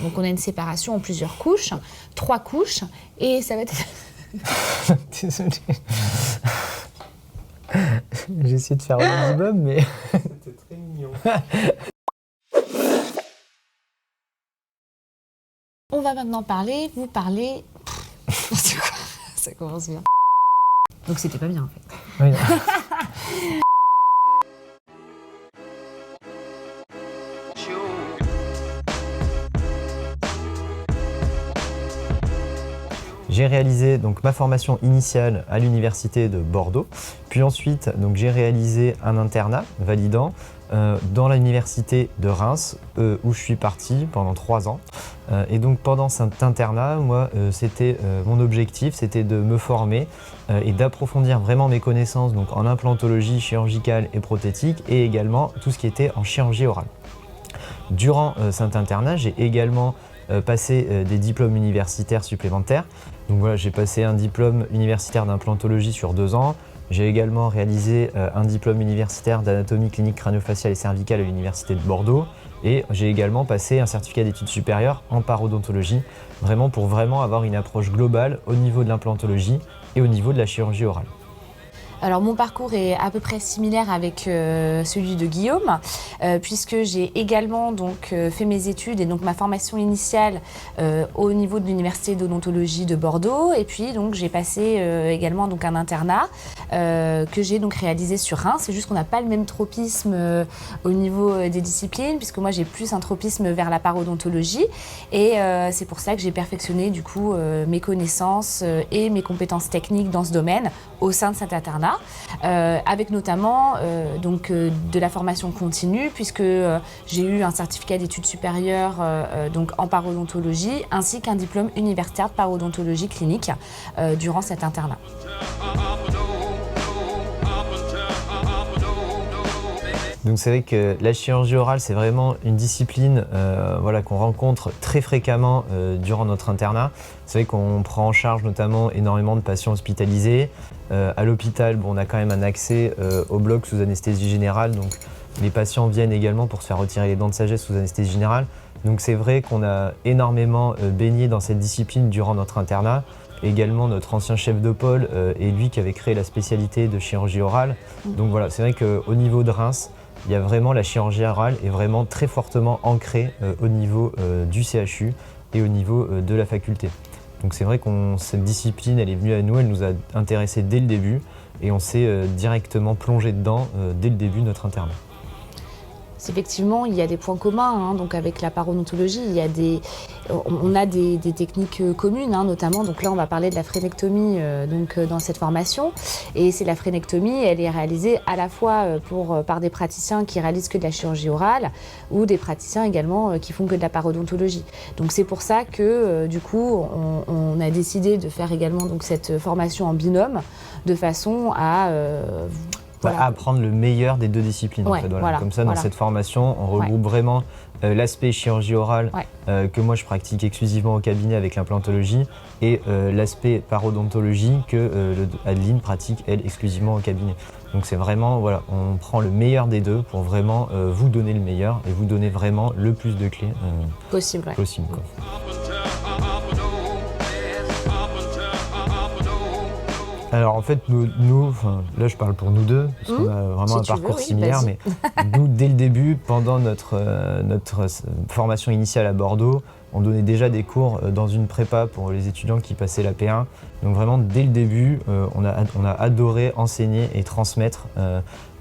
Donc on a une séparation en plusieurs couches, 3 couches, et ça va être... Désolé. J'ai essayé de faire au minimum, mais... C'était très mignon. On va maintenant vous parler... C'est quoi ? Ça commence bien. Donc c'était pas bien en fait. Oui. J'ai réalisé donc ma formation initiale à l'université de Bordeaux, puis ensuite donc j'ai réalisé un internat validant dans l'université de Reims où je suis parti pendant 3 ans. Et donc pendant cet internat, moi c'était mon objectif, c'était de me former et d'approfondir vraiment mes connaissances donc en implantologie chirurgicale et prothétique et également tout ce qui était en chirurgie orale. Durant cet internat, j'ai également passé des diplômes universitaires supplémentaires. Donc voilà, j'ai passé un diplôme universitaire d'implantologie sur 2 ans. J'ai également réalisé un diplôme universitaire d'anatomie clinique crânio-faciale et cervicale à l'université de Bordeaux. Et j'ai également passé un certificat d'études supérieures en parodontologie, vraiment pour avoir une approche globale au niveau de l'implantologie et au niveau de la chirurgie orale. Alors mon parcours est à peu près similaire avec celui de Guillaume, puisque j'ai également donc fait mes études et donc ma formation initiale au niveau de l'université d'odontologie de Bordeaux, et puis donc j'ai passé également donc un internat que j'ai donc réalisé sur Reims. C'est juste qu'on n'a pas le même tropisme au niveau des disciplines, puisque moi j'ai plus un tropisme vers la parodontologie, et c'est pour ça que j'ai perfectionné du coup mes connaissances et mes compétences techniques dans ce domaine au sein de cet internat. Avec notamment de la formation continue, puisque j'ai eu un certificat d'études supérieures donc en parodontologie, ainsi qu'un diplôme universitaire de parodontologie clinique durant cet internat. Donc c'est vrai que la chirurgie orale, c'est vraiment une discipline qu'on rencontre très fréquemment durant notre internat. C'est vrai qu'on prend en charge notamment énormément de patients hospitalisés. À l'hôpital, on a quand même un accès au bloc sous anesthésie générale. Donc les patients viennent également pour se faire retirer les dents de sagesse sous anesthésie générale. Donc c'est vrai qu'on a énormément baigné dans cette discipline durant notre internat. Également notre ancien chef de pôle est lui qui avait créé la spécialité de chirurgie orale. Donc voilà, c'est vrai qu'au niveau de Reims, il y a vraiment la chirurgie orale est vraiment très fortement ancrée au niveau du CHU et au niveau de la faculté. Donc c'est vrai que cette discipline, elle est venue à nous, elle nous a intéressés dès le début et on s'est directement plongé dedans dès le début de notre internat. Effectivement, il y a des points communs, donc avec la parodontologie, on a des techniques communes, notamment. Donc là, on va parler de la frénectomie dans cette formation. Et c'est la frénectomie, elle est réalisée à la fois par des praticiens qui réalisent que de la chirurgie orale ou des praticiens également qui font que de la parodontologie. Donc c'est pour ça que du coup, on a décidé de faire également donc cette formation en binôme de façon à apprendre le meilleur des 2 disciplines. Ouais, en fait, voilà. Comme ça, dans cette formation, on regroupe vraiment l'aspect chirurgie orale que moi je pratique exclusivement au cabinet avec l'implantologie et l'aspect parodontologie que Adeline pratique elle exclusivement au cabinet. Donc c'est vraiment, on prend le meilleur des 2 pour vraiment vous donner le meilleur et vous donner vraiment le plus de clés possible. Quoi. Alors en fait, nous là je parle pour nous 2, parce qu'on a vraiment un parcours similaire, mais nous dès le début, pendant notre formation initiale à Bordeaux, on donnait déjà des cours dans une prépa pour les étudiants qui passaient la P1. Donc vraiment dès le début, on a adoré enseigner et transmettre,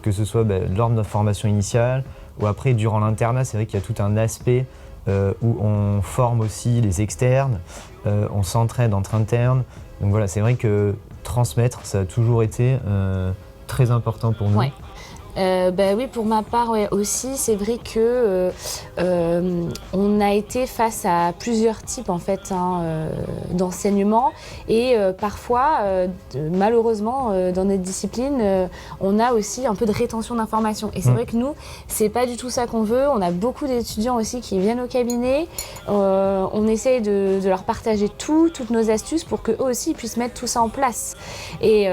que ce soit lors de notre formation initiale ou après durant l'internat. C'est vrai qu'il y a tout un aspect où on forme aussi les externes, on s'entraide entre internes. Donc voilà, c'est vrai que transmettre, ça a toujours été très important pour nous. Ouais. Oui, pour ma part aussi, c'est vrai que on a été face à plusieurs types en fait d'enseignement et parfois, malheureusement, dans notre discipline, on a aussi un peu de rétention d'informations. Et c'est vrai que nous, c'est pas du tout ça qu'on veut. On a beaucoup d'étudiants aussi qui viennent au cabinet. On essaye de leur partager toutes nos astuces pour qu'eux aussi puissent mettre tout ça en place. Et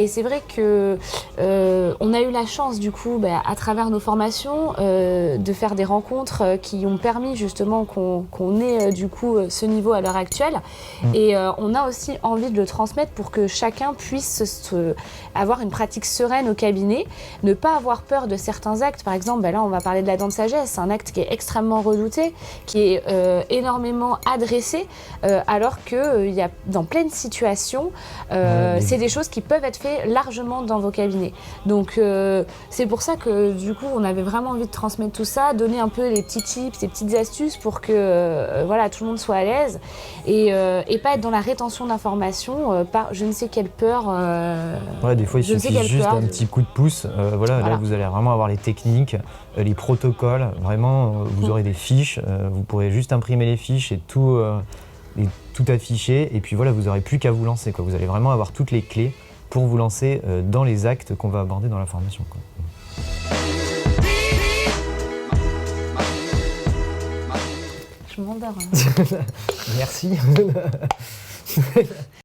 c'est vrai que on a eu la chance du du coup, à travers nos formations, de faire des rencontres qui ont permis justement qu'on ait du coup ce niveau à l'heure actuelle. Et on a aussi envie de le transmettre pour que chacun puisse avoir une pratique sereine au cabinet, ne pas avoir peur de certains actes. Par exemple, là on va parler de la dent de sagesse, c'est un acte qui est extrêmement redouté, qui est énormément adressé, alors qu'il y a dans plein de situations, c'est des choses qui peuvent être faites largement dans vos cabinets. Donc c'est pour ça que du coup on avait vraiment envie de transmettre tout ça, donner un peu les petits tips, les petites astuces pour que voilà, tout le monde soit à l'aise et pas être dans la rétention d'informations par je ne sais quelle peur. Ouais, des fois il suffit juste d'un petit coup de pouce. Voilà, là vous allez vraiment avoir les techniques, les protocoles, vraiment vous aurez des fiches, vous pourrez juste imprimer les fiches et tout afficher et puis voilà, vous n'aurez plus qu'à vous lancer, quoi. Vous allez vraiment avoir toutes les clés pour vous lancer dans les actes qu'on va aborder dans la formation, quoi. Je m'endors. Hein. Merci.